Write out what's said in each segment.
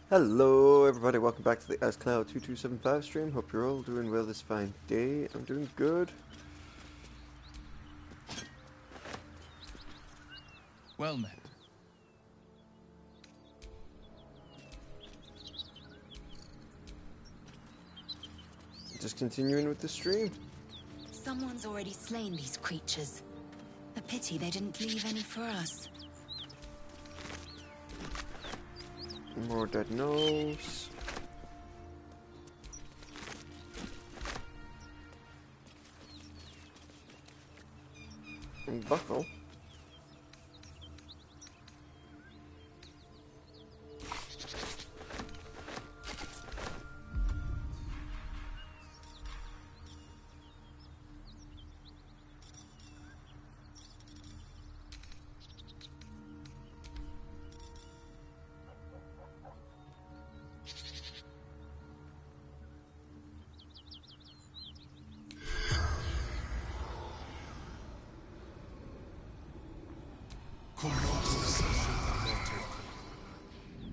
Hello everybody, welcome back to the SCloud2275 stream. Hope you're all doing well this fine day. I'm doing good. Well met. Just continuing with the stream. Someone's already slain these creatures. A pity they didn't leave any for us. More dead nose. And buckle.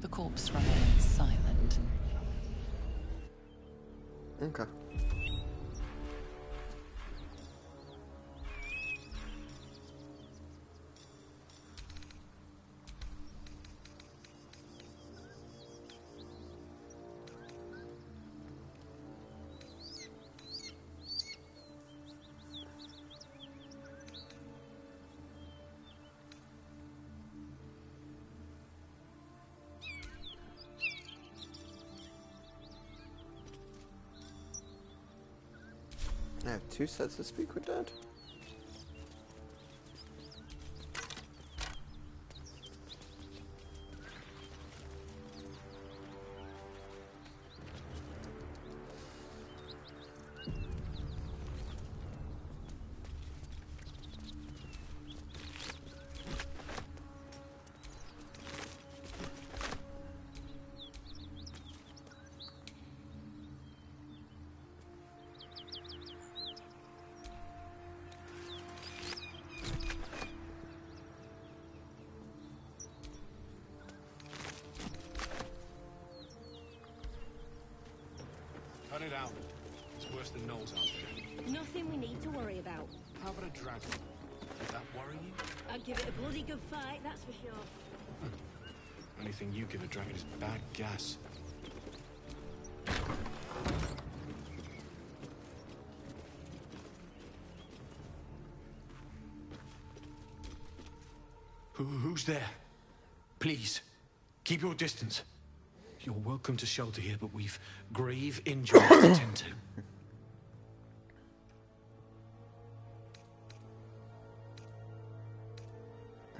The corpse remains silent. Okay. I have two sets to speak with Dad. Cut it out. It's worse than Knowles out there. Nothing we need to worry about. How about a dragon? Would that worry you? I'd give it a bloody good fight, that's for sure. Anything you give a dragon is bad gas. Who's there? Please, keep your distance. You're welcome to shelter here, but we've grave injuries to tend to.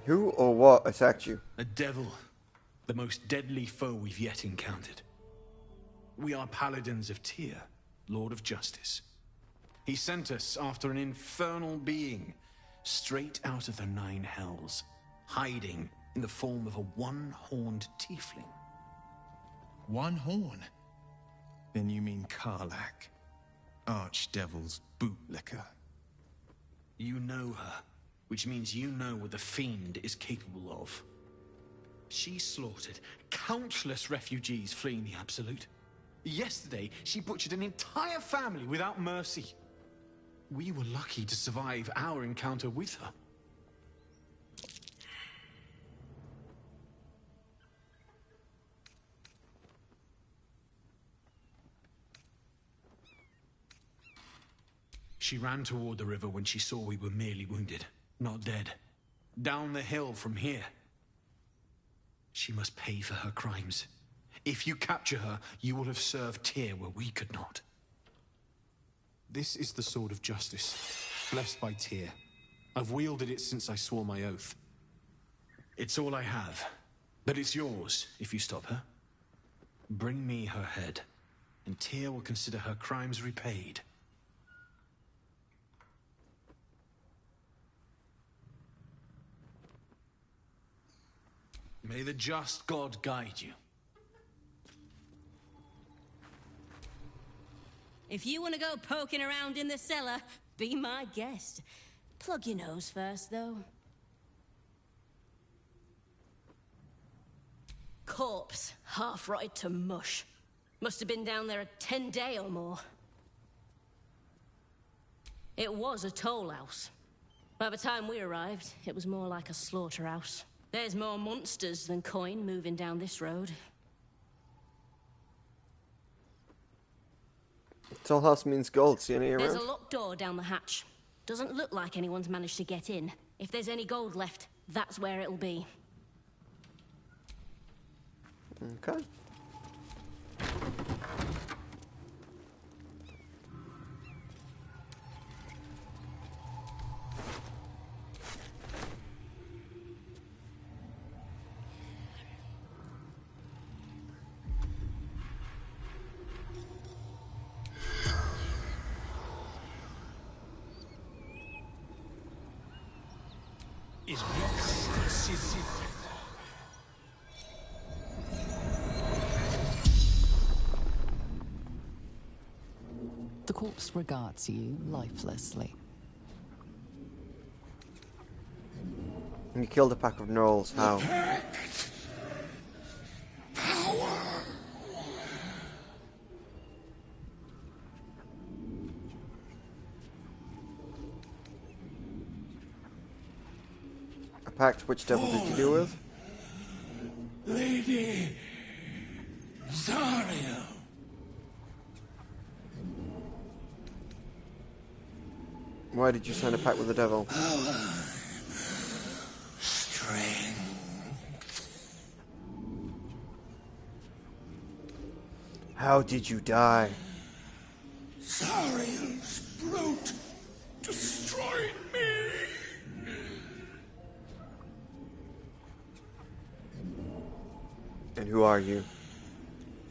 Who or what attacked you? A devil. The most deadly foe we've yet encountered. We are paladins of Tyr, Lord of Justice. He sent us after an infernal being, straight out of the Nine Hells, hiding in the form of a one-horned tiefling. One horn? Then you mean Karlach, Archdevil's bootlicker. You know her, which means you know what the Fiend is capable of. She slaughtered countless refugees fleeing the Absolute. Yesterday, she butchered an entire family without mercy. We were lucky to survive our encounter with her. She ran toward the river when she saw we were merely wounded, not dead. Down the hill from here. She must pay for her crimes. If you capture her, you will have served Tyr where we could not. This is the sword of justice, blessed by Tyr. I've wielded it since I swore my oath. It's all I have, but it's yours if you stop her. Bring me her head, and Tyr will consider her crimes repaid. May the just God guide you. If you want to go poking around in the cellar, be my guest. Plug your nose first, though. Corpse, half rotted to mush. Must have been down there a 10-day or more. It was a toll house. By the time we arrived, it was more like a slaughterhouse. There's more monsters than coin moving down this road. Toll house means gold. See any There's around? a locked door down the hatch. Doesn't look like anyone's managed to get in. If there's any gold left, that's where it'll be. Okay. The corpse regards you lifelessly. You killed a pack of gnolls. How? A pact? Which devil did you deal with? Lady Zariel. Why did you sign a pact with the devil? Strength. How did you die? Zariel's brute destroyed me. And who are you?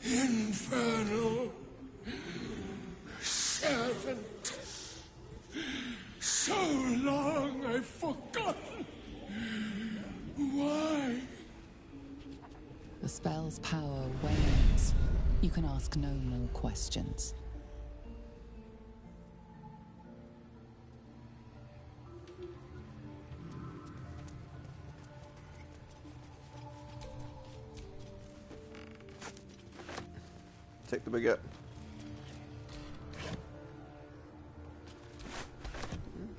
Infernal servant. So long I've forgotten. Why? The spell's power wanes. You can ask no more questions. Take the baguette.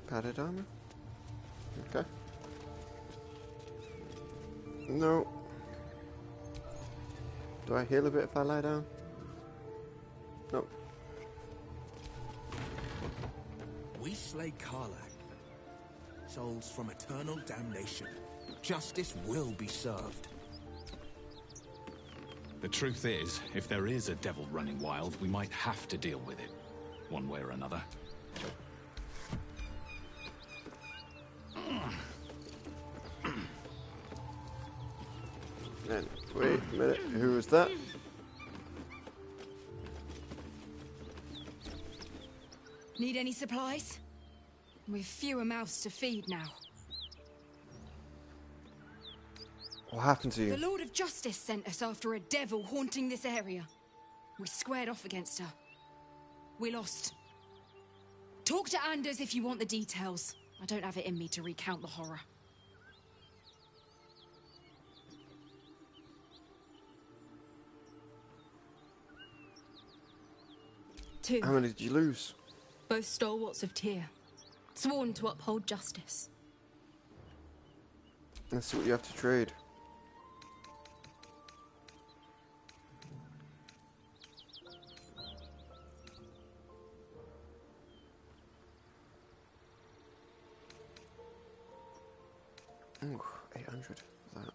Padded armor? Okay. No. Do I heal a bit if I lie down? Nope. We slay Karlak. Souls from eternal damnation. Justice will be served. The truth is, if there is a devil running wild, we might have to deal with it, one way or another. And wait a minute, who is that? Need any supplies? We've fewer mouths to feed now. What happened to you? The Lord of Justice sent us after a devil haunting this area. We squared off against her. We lost. Talk to Anders if you want the details. I don't have it in me to recount the horror. Two. How many did you lose? Both stalwarts of Tyr. Sworn to uphold justice. Let's see what you have to trade. Ooh, 800. That.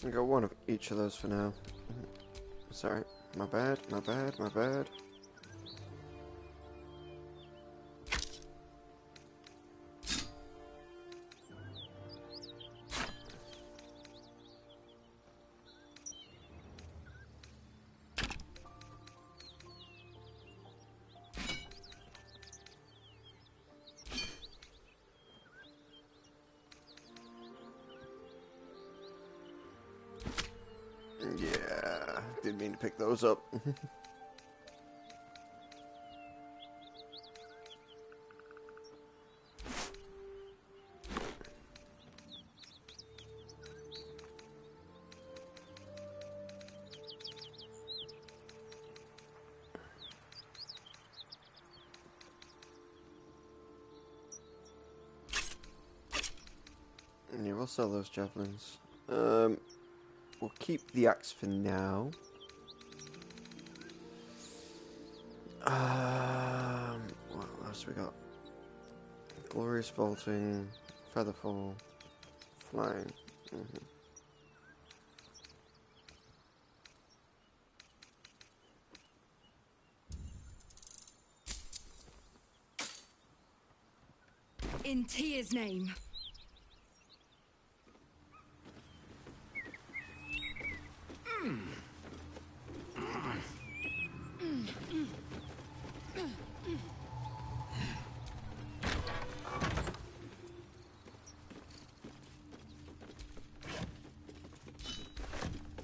I got one of each of those for now. Sorry, my bad, my bad, my bad. Yeah, didn't mean to pick those up. Yeah, we'll sell those javelins. We'll keep the axe for now. What else we got? Glorious vaulting, featherfall, flying. In Tia's name.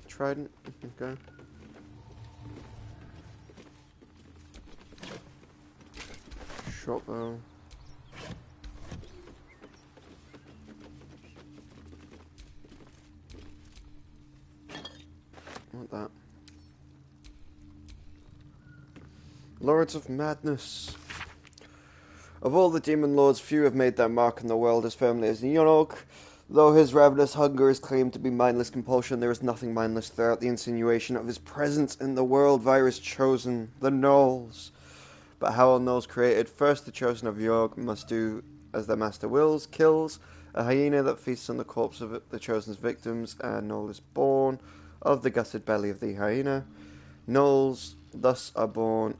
Trident, okay. Short bow. Want that. Lords of Madness. Of all the demon lords, few have made their mark in the world as firmly as Yonok. Though his ravenous hunger is claimed to be mindless compulsion, there is nothing mindless throughout the insinuation of his presence in the world via his chosen, the Gnolls. But how are Gnolls created? First, the chosen of York must do as their master wills, kills a hyena that feasts on the corpse of the chosen's victims, and Gnoll is born of the gutted belly of the hyena. Gnolls thus are born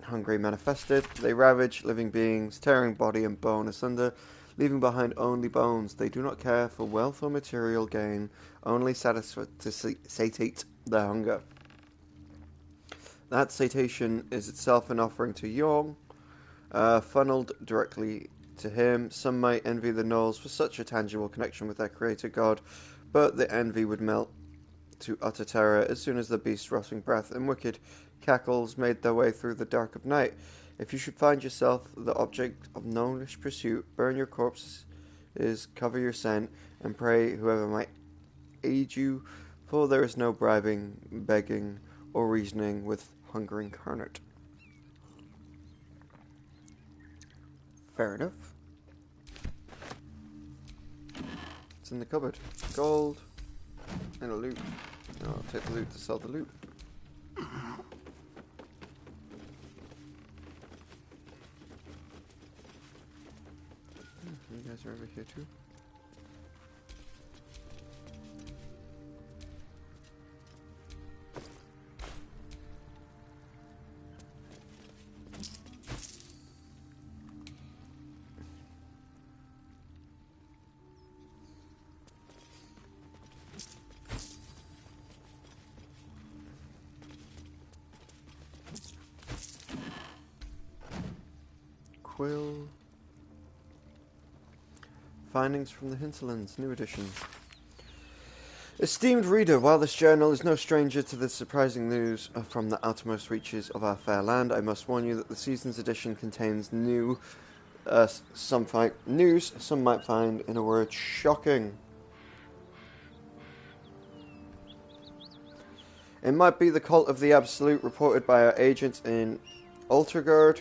hungry manifested. They ravage living beings, tearing body and bone asunder, leaving behind only bones. They do not care for wealth or material gain, only satisfied to satiate their hunger. That satiation is itself an offering to Yong, funneled directly to him. Some might envy the Gnolls for such a tangible connection with their creator god, but the envy would melt to utter terror as soon as the beast's rustling breath and wicked cackles made their way through the dark of night. If you should find yourself the object of gnollish pursuit, burn your corpses, cover your scent, and pray whoever might aid you, for there is no bribing, begging, or reasoning with hunger incarnate. Fair enough. It's in the cupboard. Gold and a loot. I'll take the loot to sell the loot. You guys are over here too. Quill. Findings from the Hinterlands, new edition. Esteemed reader, while this journal is no stranger to the surprising news from the outermost reaches of our fair land, I must warn you that the season's edition contains news some might find, in a word, shocking. It might be the cult of the Absolute reported by our agents in Altergard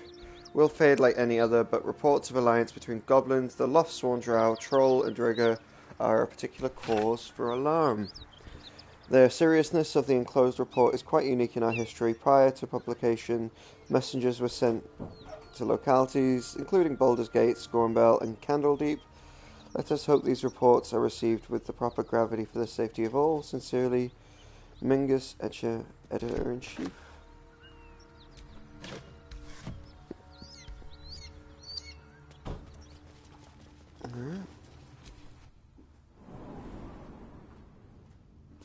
will fade like any other, but reports of alliance between goblins, the Loftsworn Drow, Troll, and Drigger are a particular cause for alarm. The seriousness of the enclosed report is quite unique in our history. Prior to publication, messengers were sent to localities, including Baldur's Gate, Scornbell, and Candledeep. Let us hope these reports are received with the proper gravity for the safety of all. Sincerely, Mingus Etcher, Editor-in-Chief.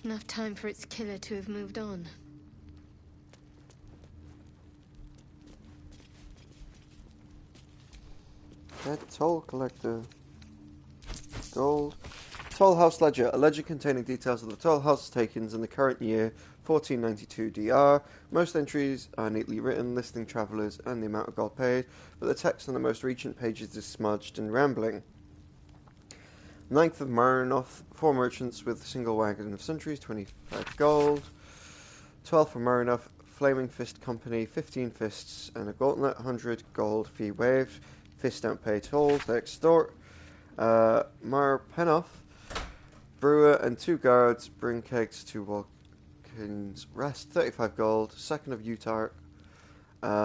Enough time for its killer to have moved on. That toll collector. Gold. Toll House Ledger, a ledger containing details of the Toll House takings in the current year, 1492 DR. Most entries are neatly written, listing travellers and the amount of gold paid, but the text on the most recent pages is smudged and rambling. 9th of Marinoth, 4 merchants with a single wagon of sentries, 25 gold. 12th of Marinoth, Flaming Fist Company, 15 fists and a gauntlet, 100 gold, fee waived. Fists don't pay tolls, they extort. Mar Penoff, brewer and 2 guards bring kegs to Walking's Rest, 35 gold. 2nd of Utark,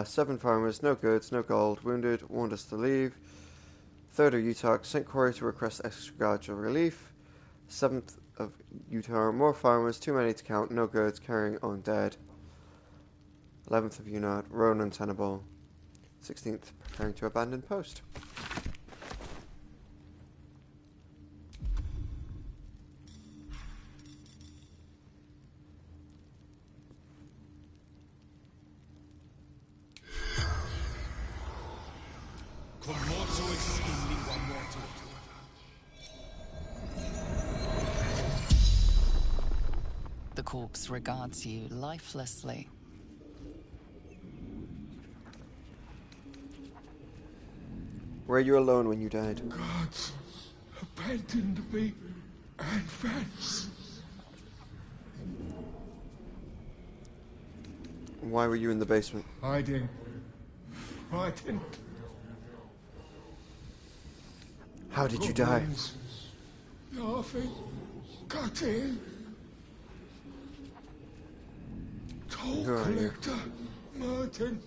7 farmers, no goods, no gold, wounded, warned us to leave. 3rd of Utark, sent quarry to request extra guards or relief. 7th of Utar, more farmers, too many to count, no goods, carrying on dead. 11th of Unard, road untenable. 16th, preparing to abandon post. The corpse regards you lifelessly. Were you alone when you died? Gods abandoned me and Vance. Why were you in the basement? Hiding. Frightened. How did you die? Goblins. Laughing. Cutting. Toll Who are you? collector. Martin.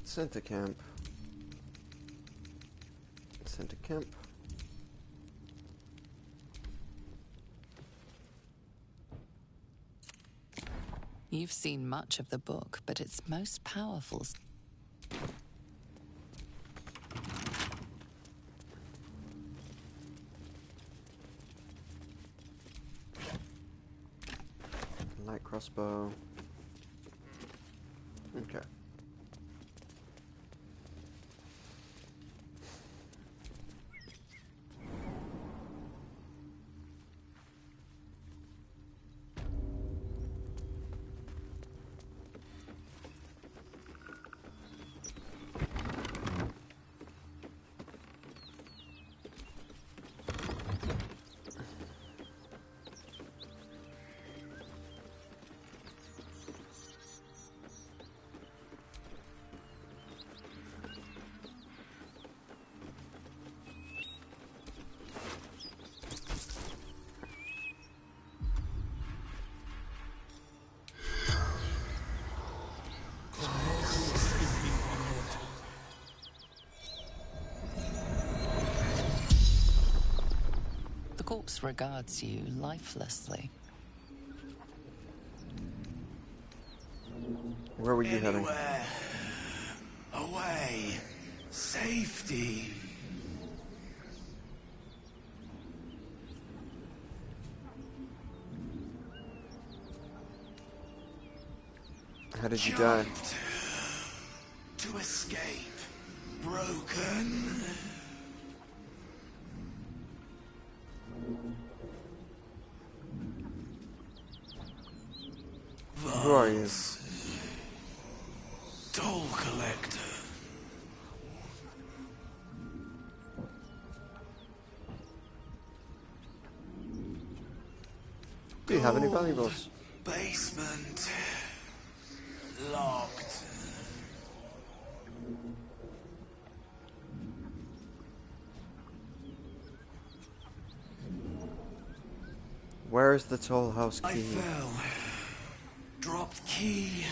Center camp. Center camp. You've seen much of the book, but its most powerful. Light crossbow. Okay. The corpse regards you lifelessly. Where were you heading? Anywhere. Away. Safety. How did you die? Jumped. To escape. Broken. Who are you? Toll collector. Do you have any valuables? Basement. Locked. Where is the toll house key? I fell. Dropped key.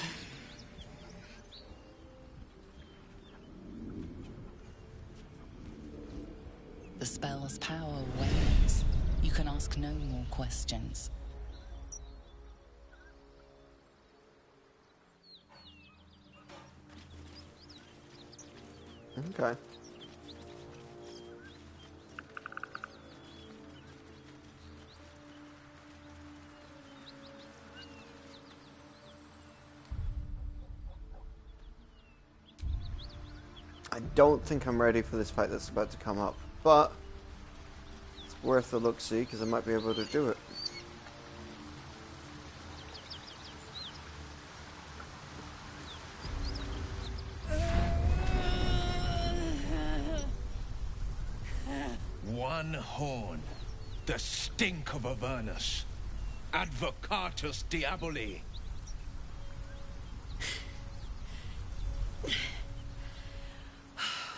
The spell's power wanes. You can ask no more questions. Okay. I don't think I'm ready for this fight that's about to come up, but it's worth a look-see because I might be able to do it. One horn. The stink of Avernus. Advocatus Diaboli.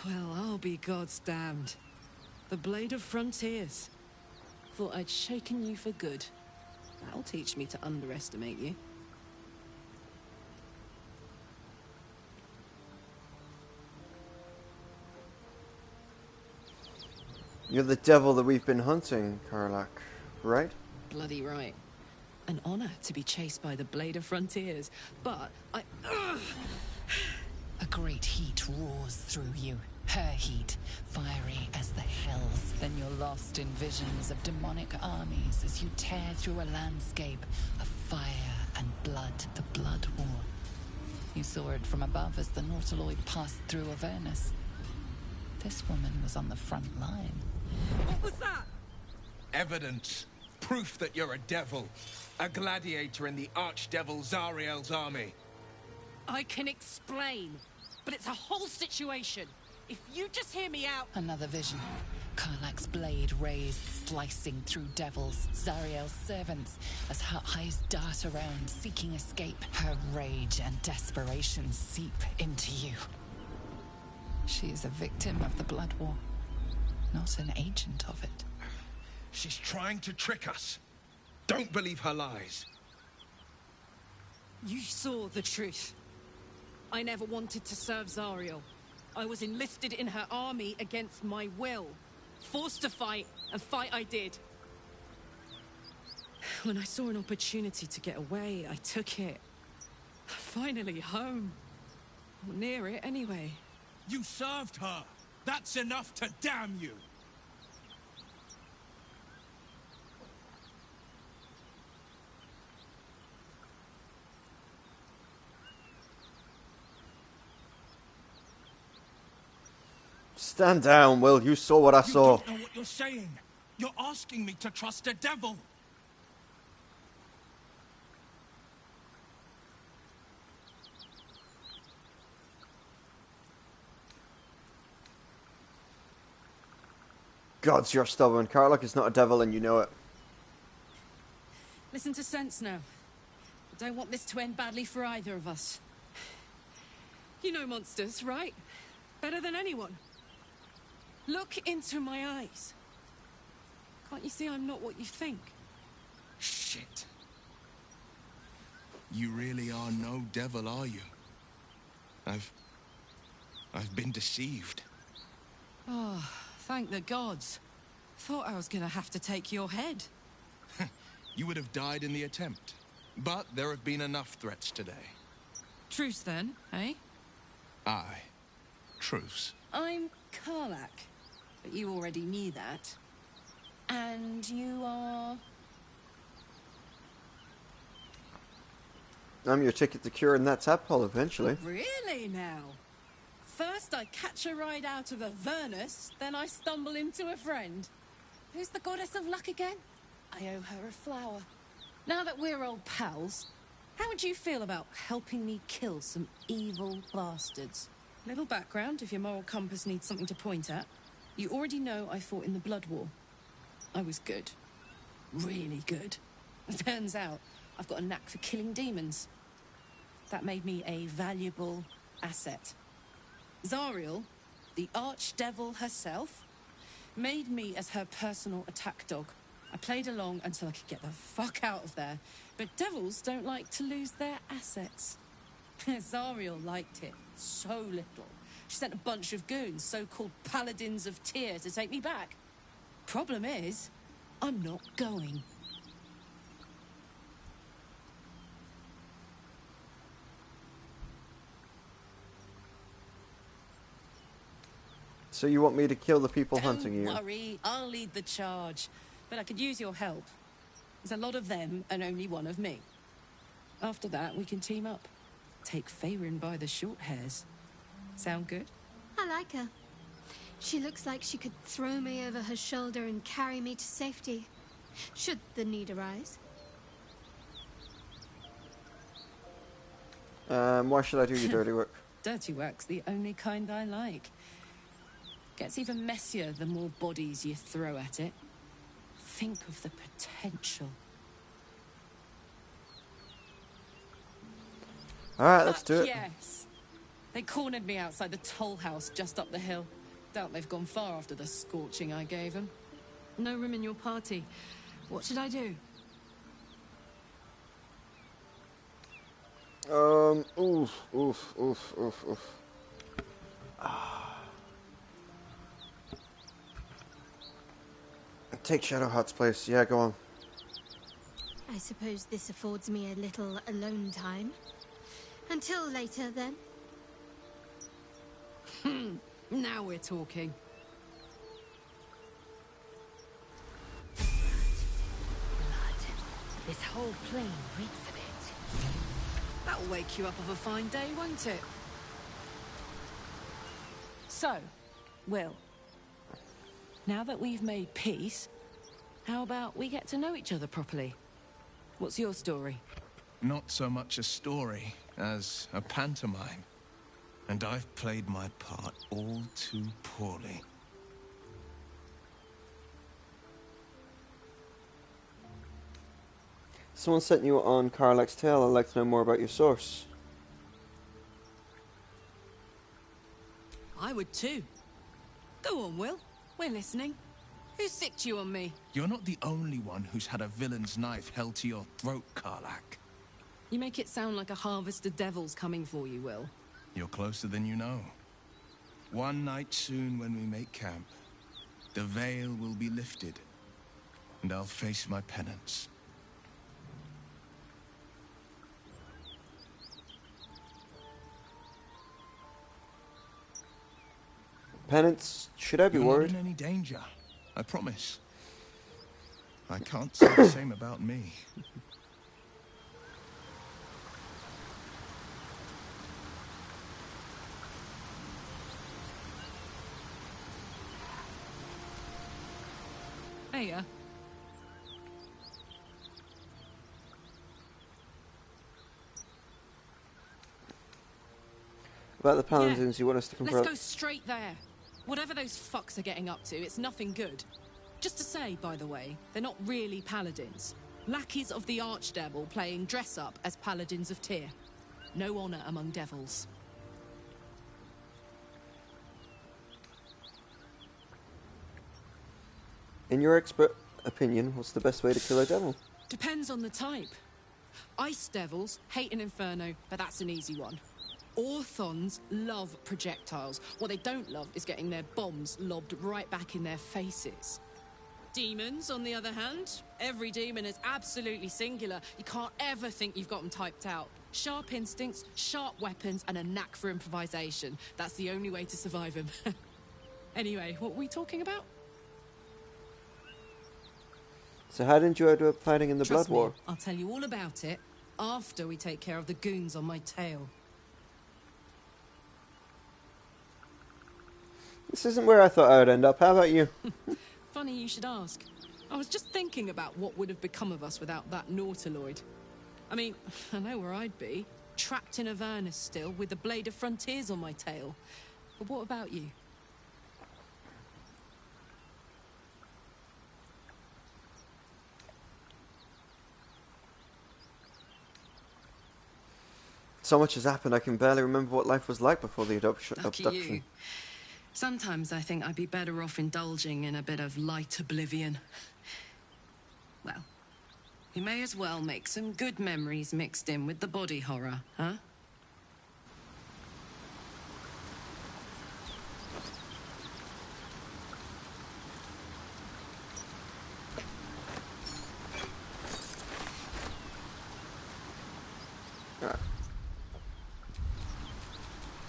Well, I'll be God's damned. The Blade of Frontiers. Thought I'd shaken you for good. That'll teach me to underestimate you. You're the devil that we've been hunting, Karlach, right? Bloody right. An honor to be chased by the Blade of Frontiers, but I... A great heat roars through you. Her heat, fiery as the hells. Then you're lost in visions of demonic armies as you tear through a landscape of fire and blood, the Blood War. You saw it from above as the Nautiloid passed through Avernus. This woman was on the front line. What was that? Evidence. Proof that you're a devil. A gladiator in the archdevil Zariel's army. I can explain, but it's a whole situation. If you just hear me out... Another vision. Karlach's blade raised, slicing through devils, Zariel's servants, as her eyes dart around, seeking escape. Her rage and desperation seep into you. She is a victim of the Blood War, not an agent of it. She's trying to trick us. Don't believe her lies. You saw the truth. I never wanted to serve Zariel. I was enlisted in her army against my will. Forced to fight, and fight I did. When I saw an opportunity to get away, I took it. Finally home. Or near it, anyway. You served her. That's enough to damn you. Stand down, Will. You saw what I saw. You don't know what you're saying. You're asking me to trust a devil. Gods, you're stubborn. Karlach is not a devil and you know it. Listen to sense now. I don't want this to end badly for either of us. You know monsters, right? Better than anyone. Look into my eyes. Can't you see I'm not what you think? Shit. You really are no devil, are you? I've been deceived. Oh, thank the gods. Thought I was gonna have to take your head. You would have died in the attempt. But there have been enough threats today. Truce then, eh? Aye. Truce. I'm Karlach. But you already knew that. And you are... I'm your ticket to curing that tadpole eventually. Really now? First I catch a ride out of Avernus, then I stumble into a friend. Who's the goddess of luck again? I owe her a flower. Now that we're old pals, How would you feel about helping me kill some evil bastards? Little background if your moral compass needs something to point at. You already know I fought in the Blood War. I was good. Really good. Turns out I've got a knack for killing demons. That made me a valuable asset. Zariel, the archdevil herself, made me as her personal attack dog. I played along until I could get the fuck out of there. But devils don't like to lose their assets. Zariel liked it so little. She sent a bunch of goons, so-called paladins of Tyr, to take me back. Problem is, I'm not going. So you want me to kill the people hunting you? Don't worry, I'll lead the charge. But I could use your help. There's a lot of them and only one of me. After that, we can team up. Take Faerun by the short hairs. Sound good? I like her. She looks like she could throw me over her shoulder and carry me to safety, should the need arise. Why should I do your dirty work? Dirty work's the only kind I like. Gets even messier the more bodies you throw at it. Think of the potential. Alright, let's do it. Yes. They cornered me outside the toll house just up the hill. Doubt they've gone far after the scorching I gave them. No room in your party. What should I do? Oof. Take Shadowheart's place. Yeah, go on. I suppose this affords me a little alone time. Until later, then. Now we're talking. Blood. This whole plain reeks of it. That'll wake you up of a fine day, won't it? So, Will, now that we've made peace, how about we get to know each other properly? What's your story? Not so much a story as a pantomime. And I've played my part all too poorly. Someone sent you on Karlach's tale. I'd like to know more about your source. I would too. Go on, Will. We're listening. Who sicked you on me? You're not the only one who's had a villain's knife held to your throat, Karlach. You make it sound like a harvest of devils coming for you, Will. You're closer than you know. One night soon when we make camp, the veil will be lifted, and I'll face my penance. Penance? Should I be You're worried? not in any danger, I promise. I can't say the same about me. Hiya. About the paladins, you want us to confront? Let's go straight there. Whatever those fucks are getting up to, it's nothing good. Just to say, by the way, they're not really paladins. Lackeys of the Archdevil playing dress-up as paladins of Tyr. No honor among devils. In your expert opinion, what's the best way to kill a devil? Depends on the type. Ice devils hate an inferno, but that's an easy one. Orthons love projectiles. What they don't love is getting their bombs lobbed right back in their faces. Demons, on the other hand, every demon is absolutely singular. You can't ever think you've got them typed out. Sharp instincts, sharp weapons, and a knack for improvisation. That's the only way to survive them. Anyway, what were we talking about? So how did you end up fighting in the Trust Blood War? me, I'll tell you all about it after we take care of the goons on my tail. This isn't where I thought I would end up. How about you? Funny you should ask. I was just thinking about what would have become of us without that Nautiloid. I mean, I know where I'd be. Trapped in Avernus still, with the Blade of Frontiers on my tail. But what about you? So much has happened, I can barely remember what life was like before the Lucky abduction. you. Sometimes I think I'd be better off indulging in a bit of light oblivion. Well, we may as well make some good memories mixed in with the body horror, huh? Right.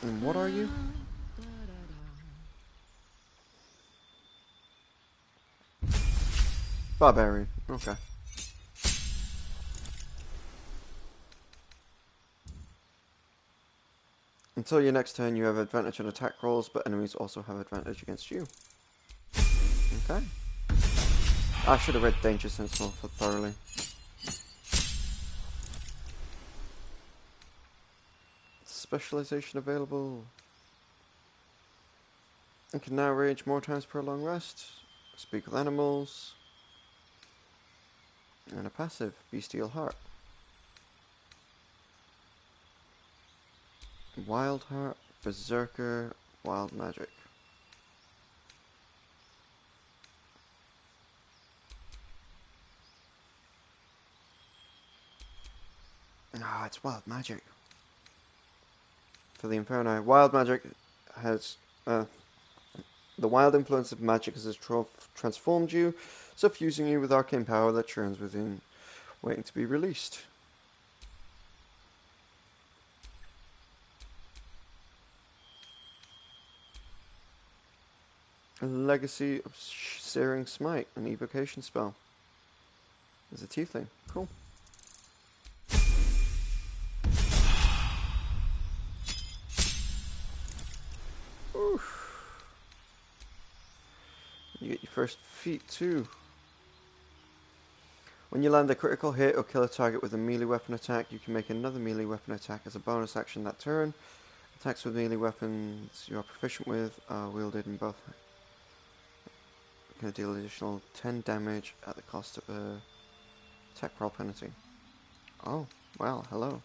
And what are you? Barbarian. Okay. Until your next turn, you have advantage on attack rolls, but enemies also have advantage against you. Okay. I should have read Danger Sense more thoroughly. Specialization available. You can now rage more times per long rest. Speak with animals. And a passive, Bestial Heart. Wild Heart, Berserker, Wild Magic. Ah, it's Wild Magic. For the Inferno, Wild Magic has the wild influence of magic has transformed you, suffusing you with arcane power that churns within, waiting to be released. A Legacy of Searing Smite, an evocation spell. There's a tiefling. Cool. Oof. You get your first feat too. When you land a critical hit or kill a target with a melee weapon attack, you can make another melee weapon attack as a bonus action that turn. Attacks with melee weapons you are proficient with are wielded in both. Can deal additional 10 damage at the cost of a attack roll penalty. Oh, well, hello.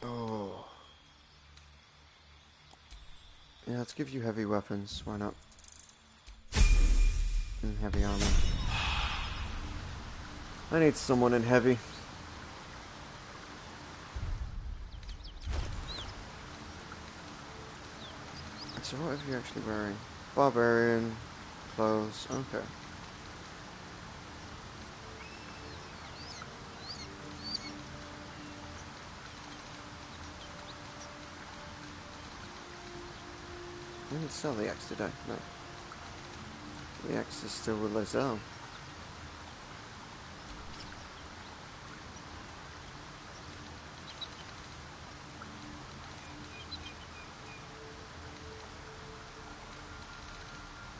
Oh. Yeah, let's give you heavy weapons. Why not? And heavy armor. I need someone in heavy. So what are you actually wearing? Barbarian clothes. Okay. I didn't sell the axe today. No. The axe is still with Lizelle.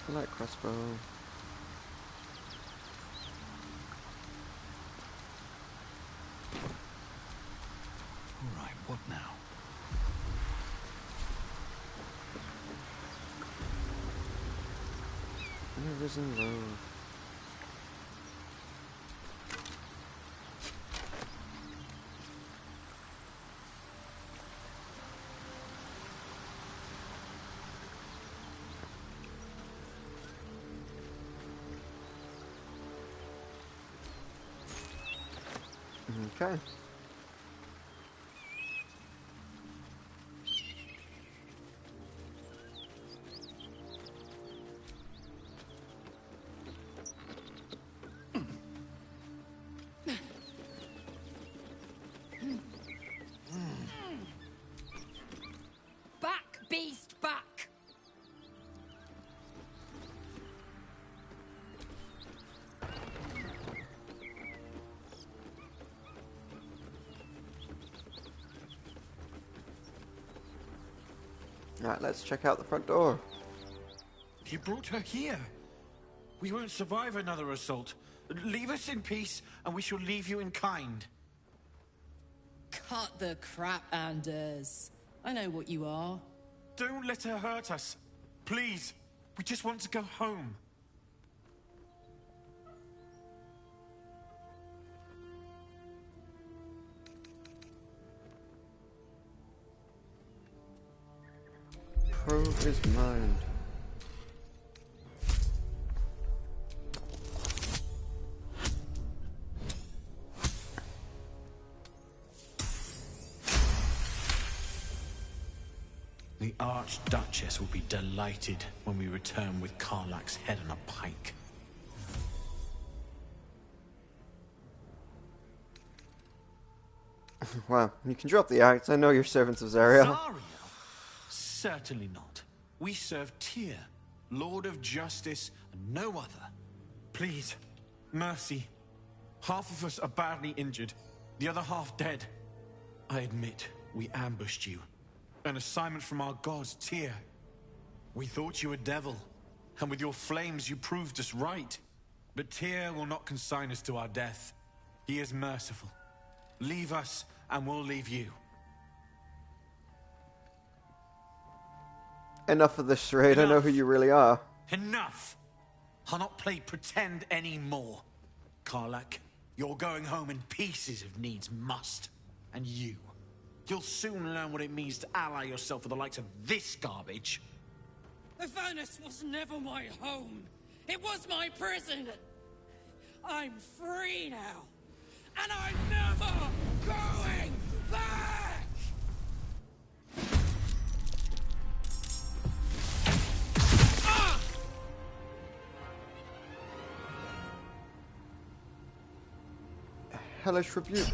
I like crossbow. Alright, what now? Risen Road. Okay. Back, beast, back! Alright, let's check out the front door. You brought her here. We won't survive another assault. Leave us in peace, and we shall leave you in kind. Cut the crap, Anders. I know what you are. Don't let her hurt us. Please. We just want to go home. Prove his mind. The Archduchess will be delighted when we return with Karlach's head on a pike. Wow, you can drop the axe. I know you're servants of Zariel. Zariel? Certainly not. We serve Tyr, Lord of Justice, and no other. Please, mercy. Half of us are badly injured, the other half dead. I admit, we ambushed you. An assignment from our gods, Tyr. We thought you a devil, and with your flames you proved us right. But Tyr will not consign us to our death. He is merciful. Leave us, and we'll leave you. Enough of this charade. I know who you really are. Enough! I'll not play pretend anymore. Karlach, you're going home in pieces if needs must. And you'll soon learn what it means to ally yourself with the likes of this garbage. The furnace was never my home. It was my prison. I'm free now. And I'm never going back! Ah! Hellish rebuke.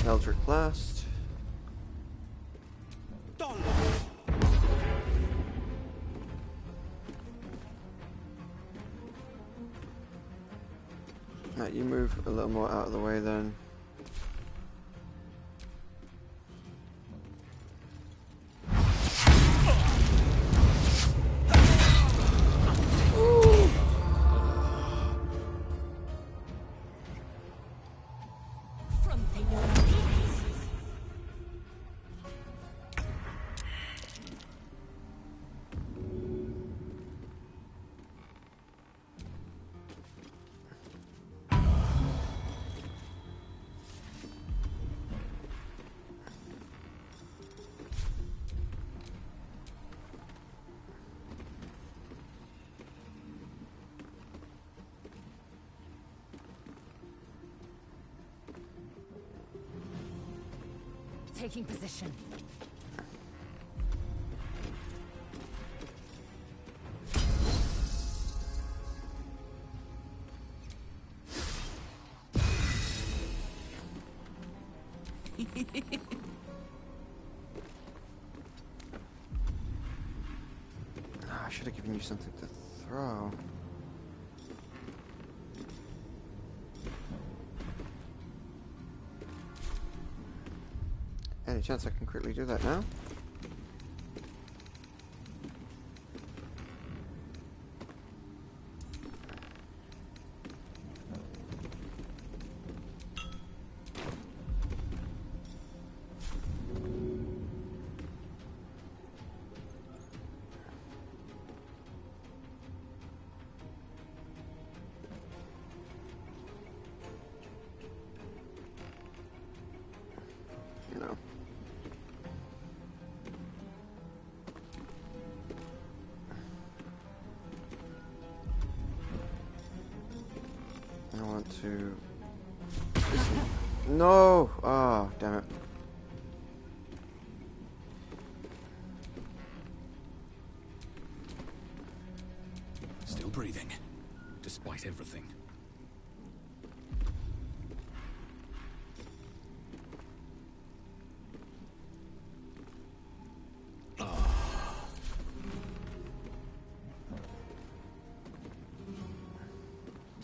Eldritch Blast. Right, you move a little more out of the way then. Taking position. I should have given you something to throw. Any chance I can quickly do that now? No. I want to... No! Ah, oh, damn it. breathing, despite everything.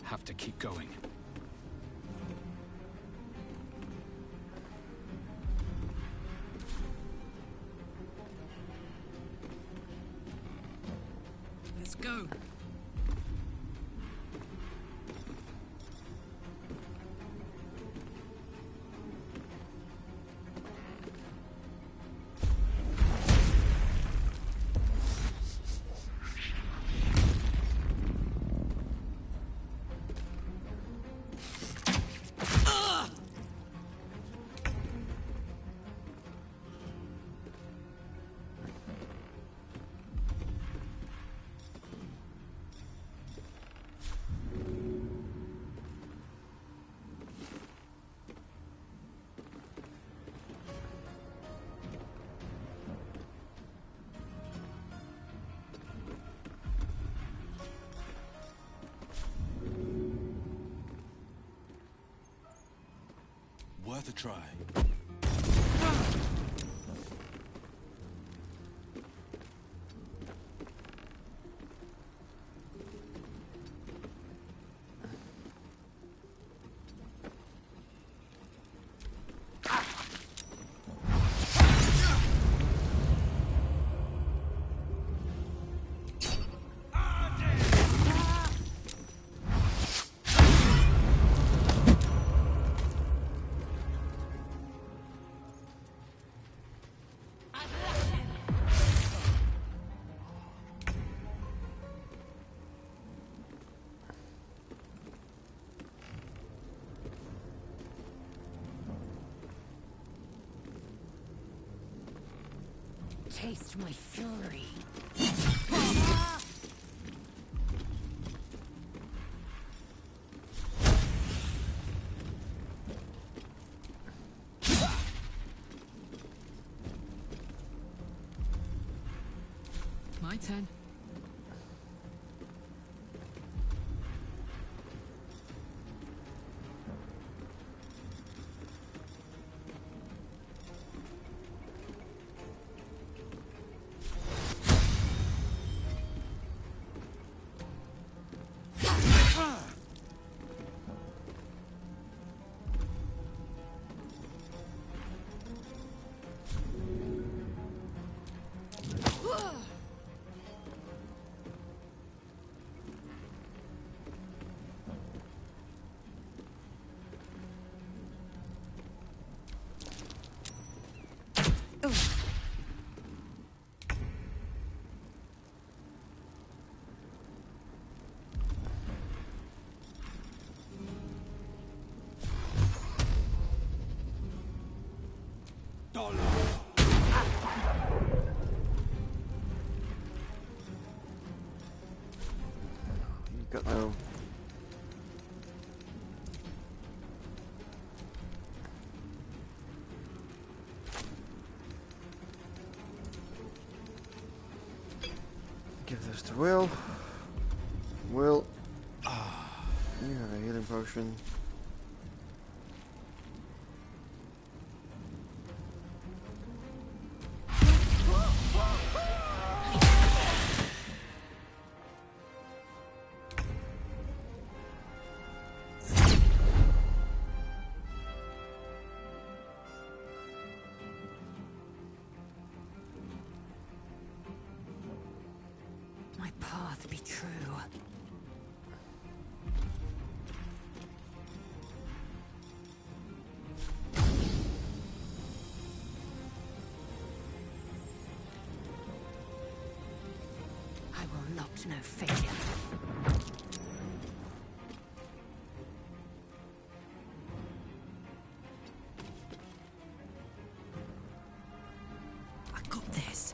Have to keep going. Let's go. Worth a try. Taste my fury. My turn. Got no. Give this to Will. Will. You have a healing potion. My path be true. I will not know failure. I got this.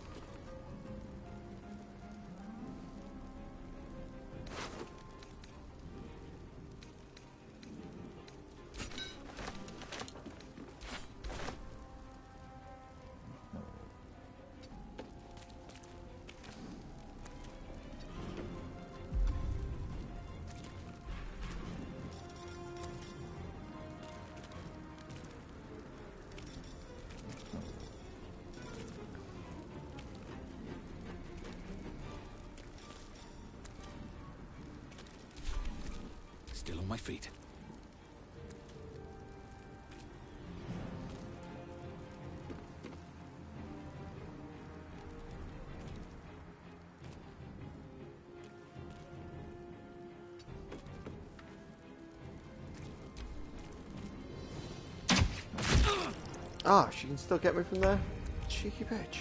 Still on my feet. Ah, she can still get me from there? Cheeky bitch.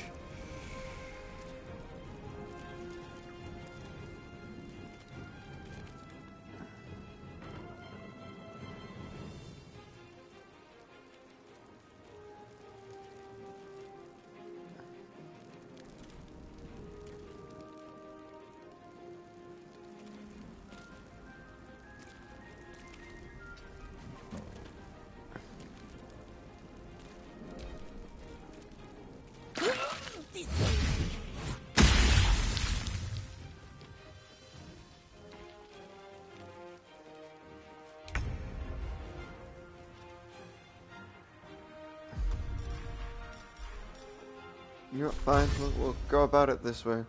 You're fine. We'll go about it this way.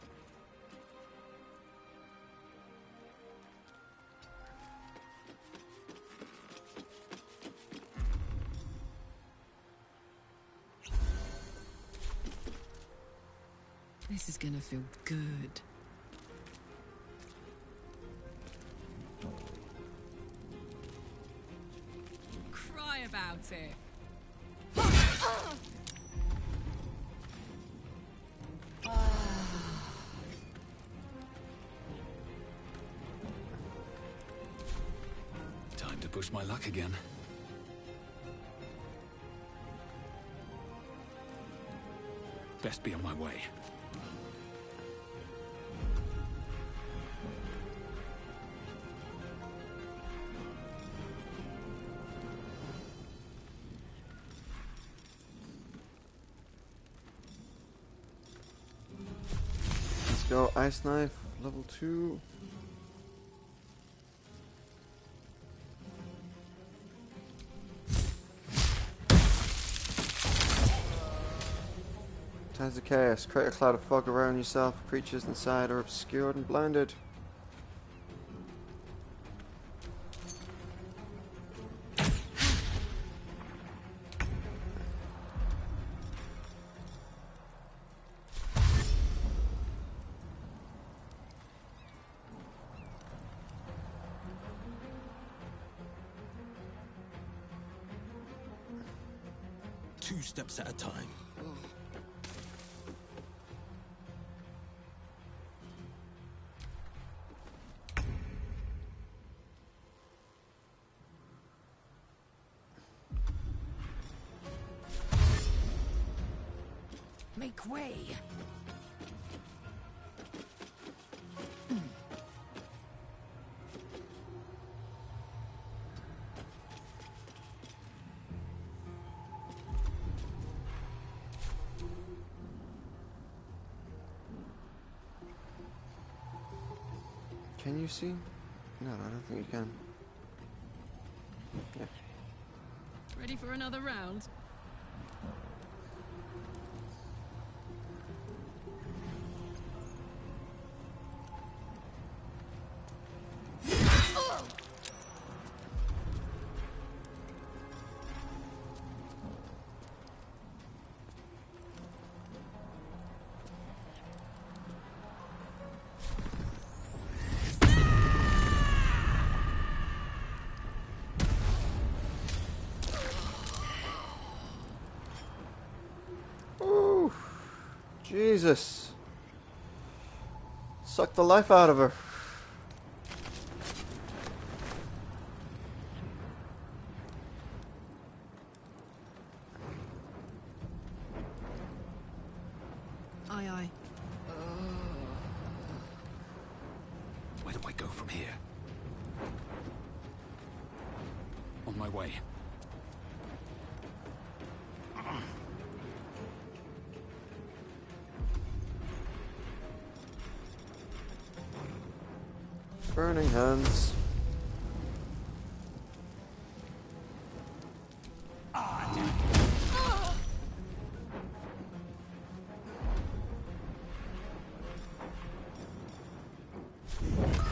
This is gonna feel good. Cry about it. Time to push my luck again. Best be on my way. Let's go. Ice Knife, level 2. Tides of Chaos. Create a cloud of fog around yourself. Creatures inside are obscured and blinded. Two steps at a time. Make way! Can you see? No, I don't think you can. Yeah. Ready for another round? Ooh, Jesus. Suck the life out of her. Aye, aye. Where do I go from here? On my way. Burning hands.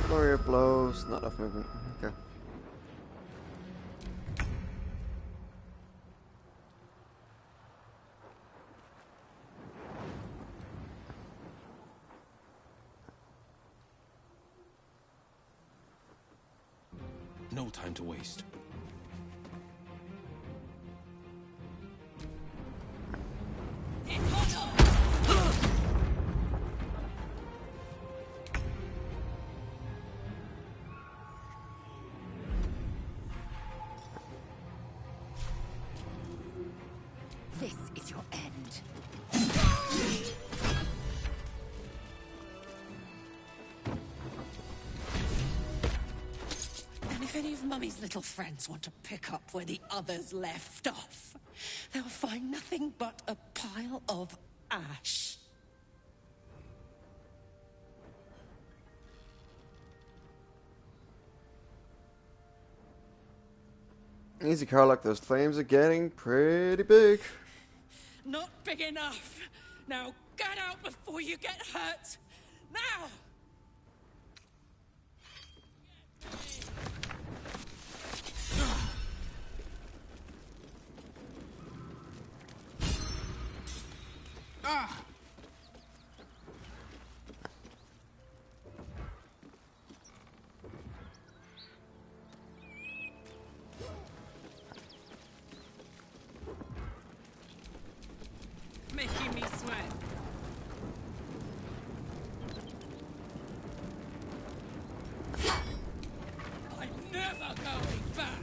Flurry of blows, not enough movement. Okay. time to waste. This is your end. And if any of Mummy's little friends want to pick up where the others left off, they'll find nothing but a pile of ash. Easy, Carlock. Those flames are getting pretty big. Not big enough. Now get out before you get hurt. Now! Making me sweat. I'm never going back.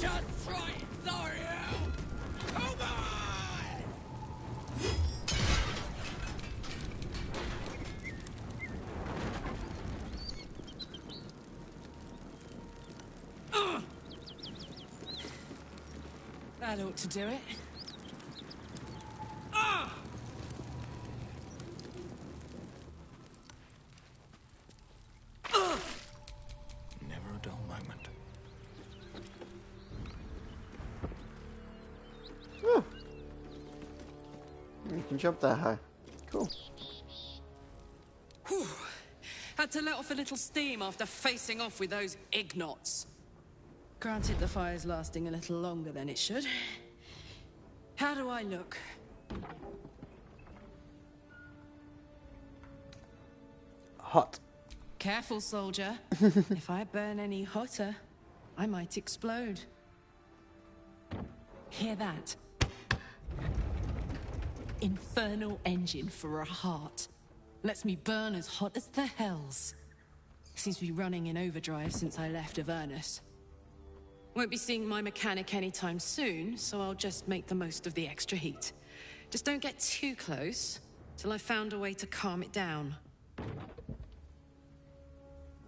Just try it, Zariel! Come on! That ought to do it. Never a dull moment. Oh. You can jump that high. Cool. Whew. Had to let off a little steam after facing off with those ignots. Granted, the fire's lasting a little longer than it should. How do I look? Hot. Careful, soldier. If I burn any hotter, I might explode. Hear that? Infernal engine for a heart. Lets me burn as hot as the hells. Seems to be running in overdrive since I left Avernus. Won't be seeing my mechanic anytime soon, so I'll just make the most of the extra heat. Just don't get too close, till I've found a way to calm it down.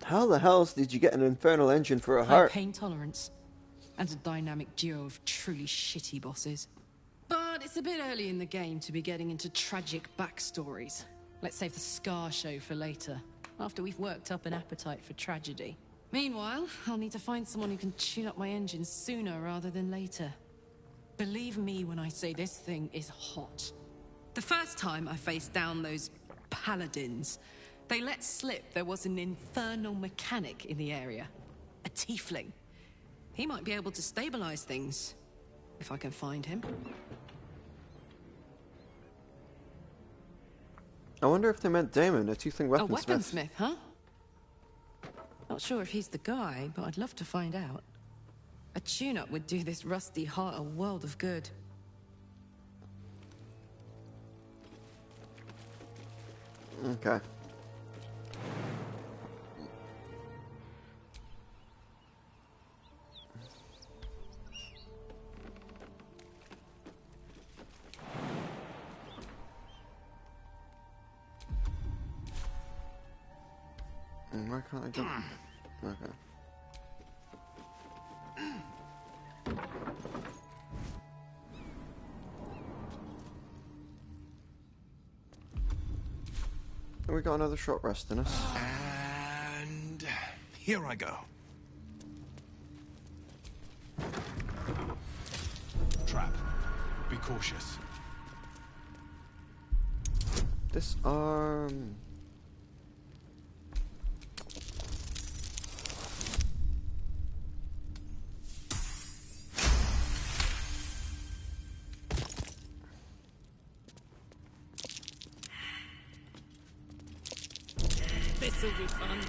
How the hells did you get an infernal engine for a High heart? pain tolerance, and a dynamic duo of truly shitty bosses. But it's a bit early in the game to be getting into tragic backstories. Let's save the Scar show for later, after we've worked up an appetite for tragedy. Meanwhile, I'll need to find someone who can tune up my engine sooner rather than later. Believe me when I say this thing is hot. The first time I faced down those paladins, they let slip there was an infernal mechanic in the area. A tiefling. He might be able to stabilize things, if I can find him. I wonder if they meant Damon, a tiefling weaponsmith. A weaponsmith, huh? Not sure if he's the guy, but I'd love to find out. A tune-up would do this rusty heart a world of good. Okay. Why can't I jump? Okay. We got another short rest in us. And here I go. Trap. Be cautious. Disarm. This'll be fun.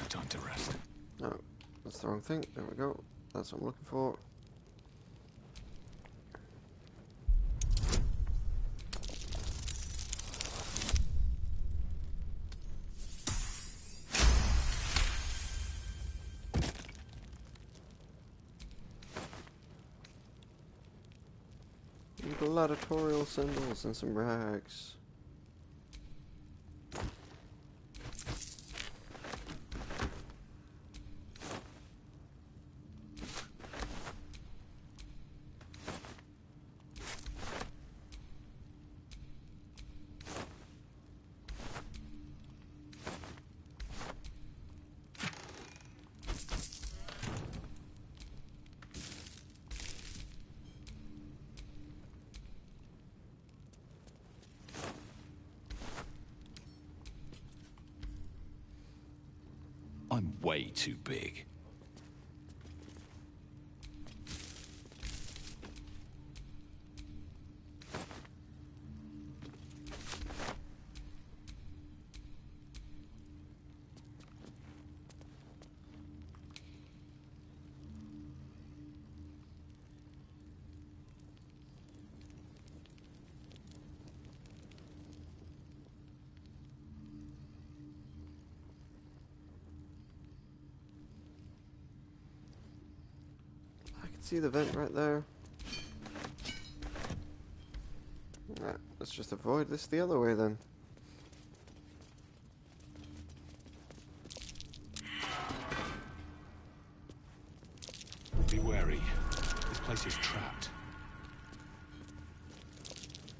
Time to rest. No, that's the wrong thing. There we go. That's what I'm looking for. Gladiatorial symbols and some rags. I'm way too big. See the vent right there? Right, let's just avoid this the other way then. Be wary. This place is trapped.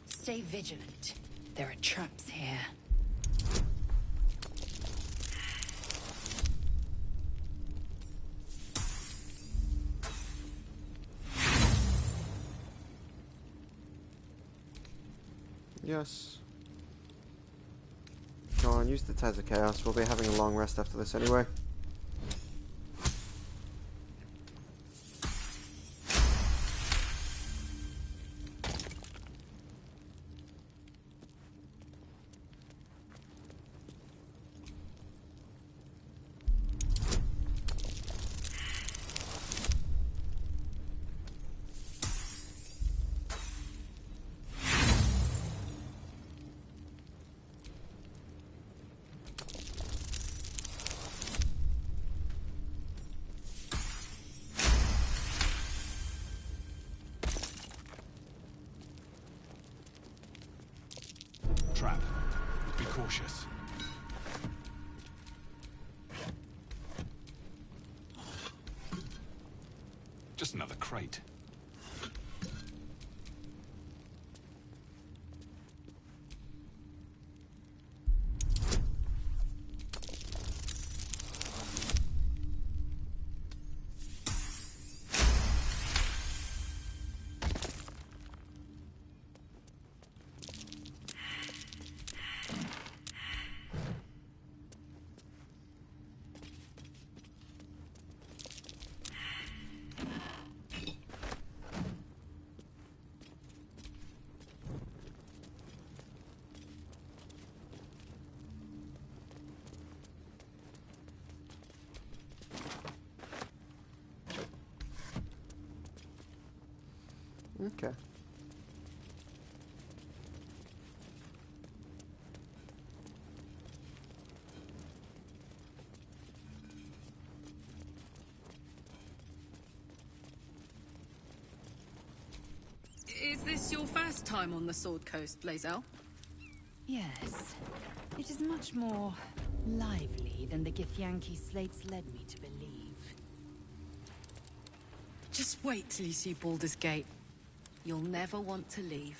Stay vigilant. There are traps here. Yes. Go on, use the Tides of Chaos. We'll be having a long rest after this anyway. Trap. Be cautious. Just another crate. Okay. Is this your first time on the Sword Coast, Blazel? Yes. It is much more lively than the Githyanki slates led me to believe. Just wait till you see Baldur's Gate. You'll never want to leave.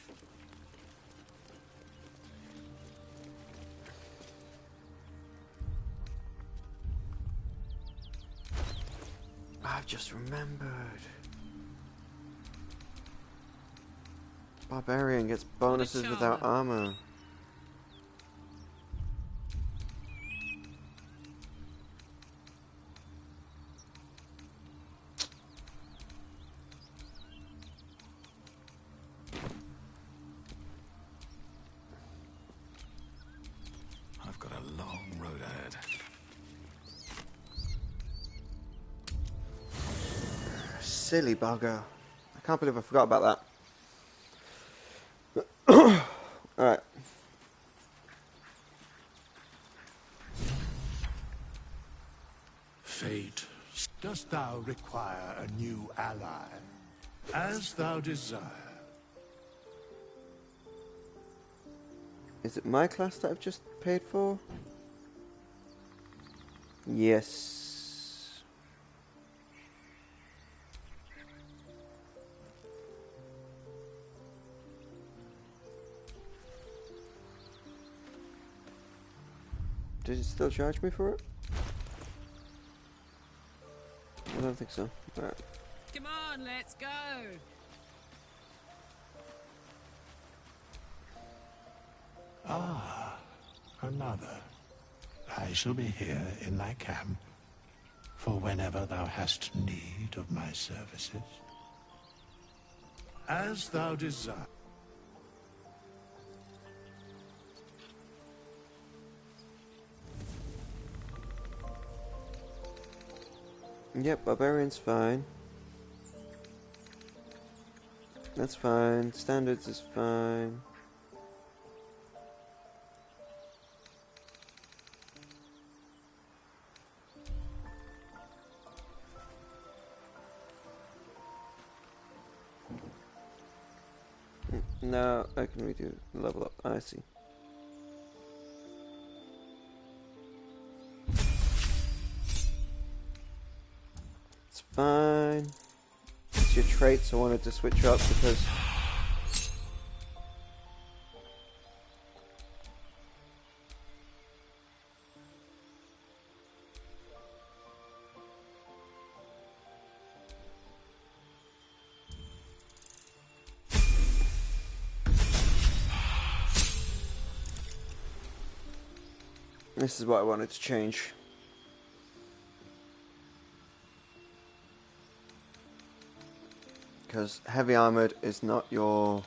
I've just remembered. Barbarian gets bonuses without armor. I've got a long road ahead. Silly bugger. I can't believe I forgot about that. Alright. Fate, dost thou require a new ally? As thou desire. Is it my class that I've just paid for? Yes. Did it still charge me for it? I don't think so. Alright. Come on, let's go. Ah, another. I shall be here in thy camp, for whenever thou hast need of my services. As thou desire. Yep, barbarian's fine. That's fine. Standards is fine. Now I can redo level up. I see. It's fine. It's your traits I wanted to switch up because this is what I wanted to change. Because heavy armored is not your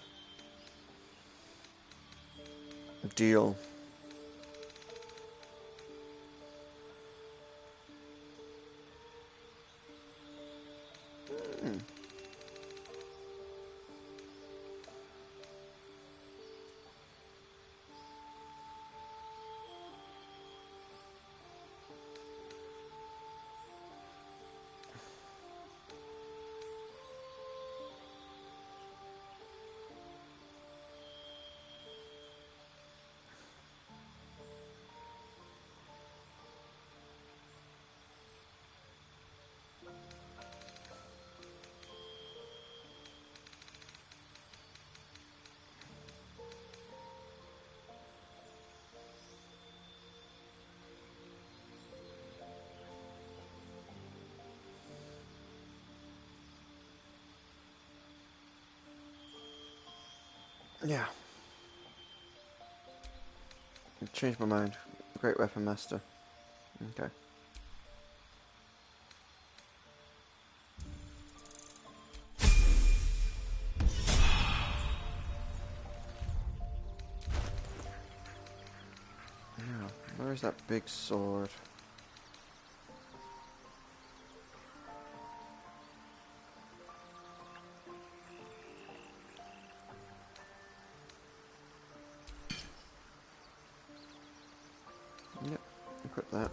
deal. Yeah. I've changed my mind. Great Weapon Master. Okay. Now, where's that big sword? Yep, equip that.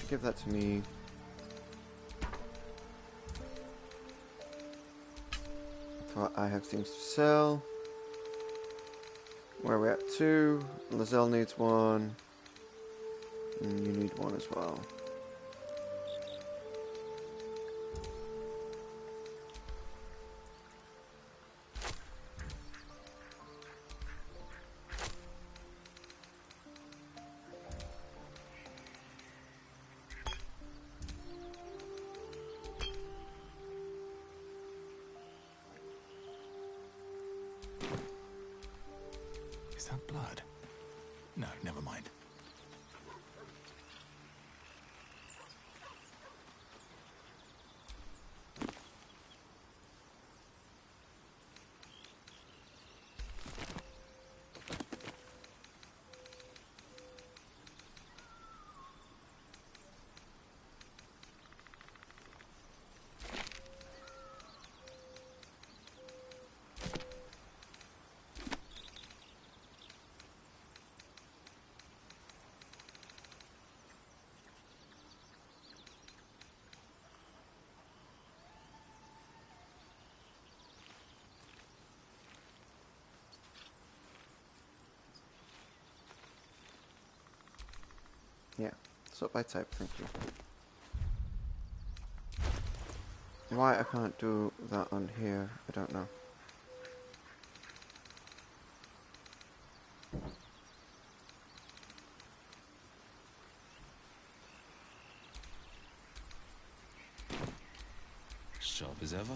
Give that to me. I have things to sell. Where are we at? 2. Lizelle needs 1. And you need 1 as well. Is that blood? No, never mind. Yeah, sort by type, thank you. Why I can't do that on here, I don't know. Sharp as ever.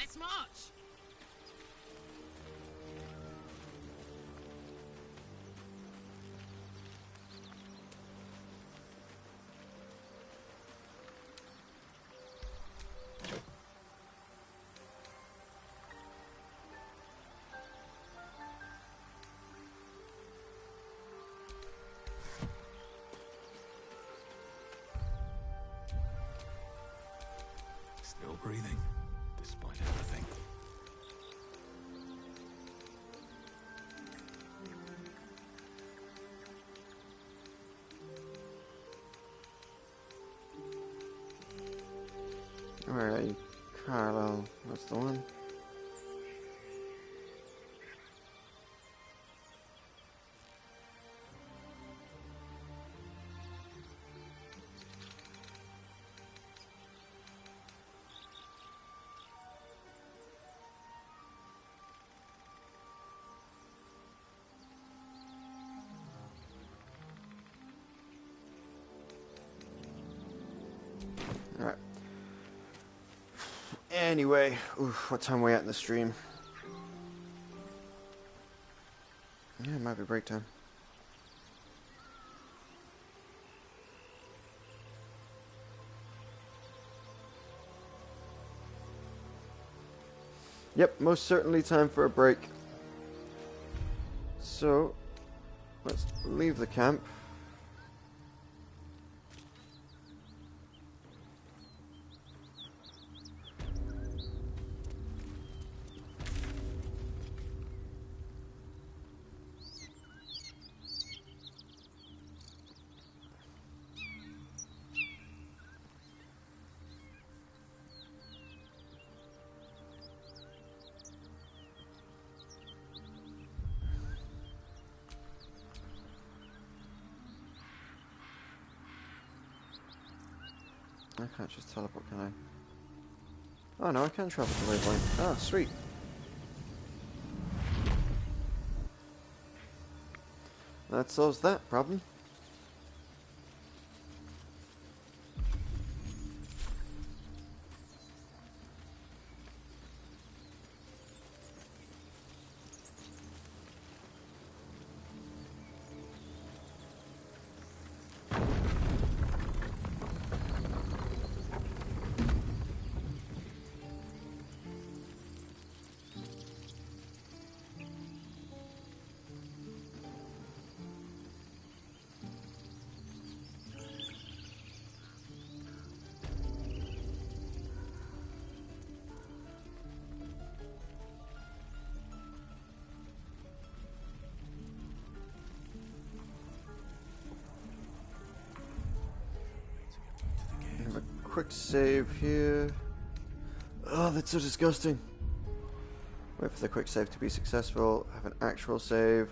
Let's march! Still breathing, despite everything. Where are you? Carlo, that's the one. Alright. Anyway, oof, what time are we at in the stream? Yeah, it might be break time. Yep, most certainly time for a break. So, let's leave the camp. I can't just teleport, can I? Oh no, I can travel to Waypoint. Ah, sweet. That solves that problem. quick save here. Oh, that's so disgusting. Wait for the quick save to be successful. Have an actual save.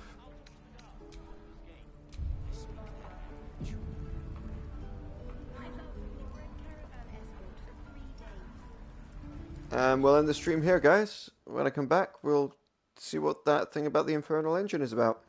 And we'll end the stream here, guys. When I come back, we'll see what that thing about the Infernal Engine is about.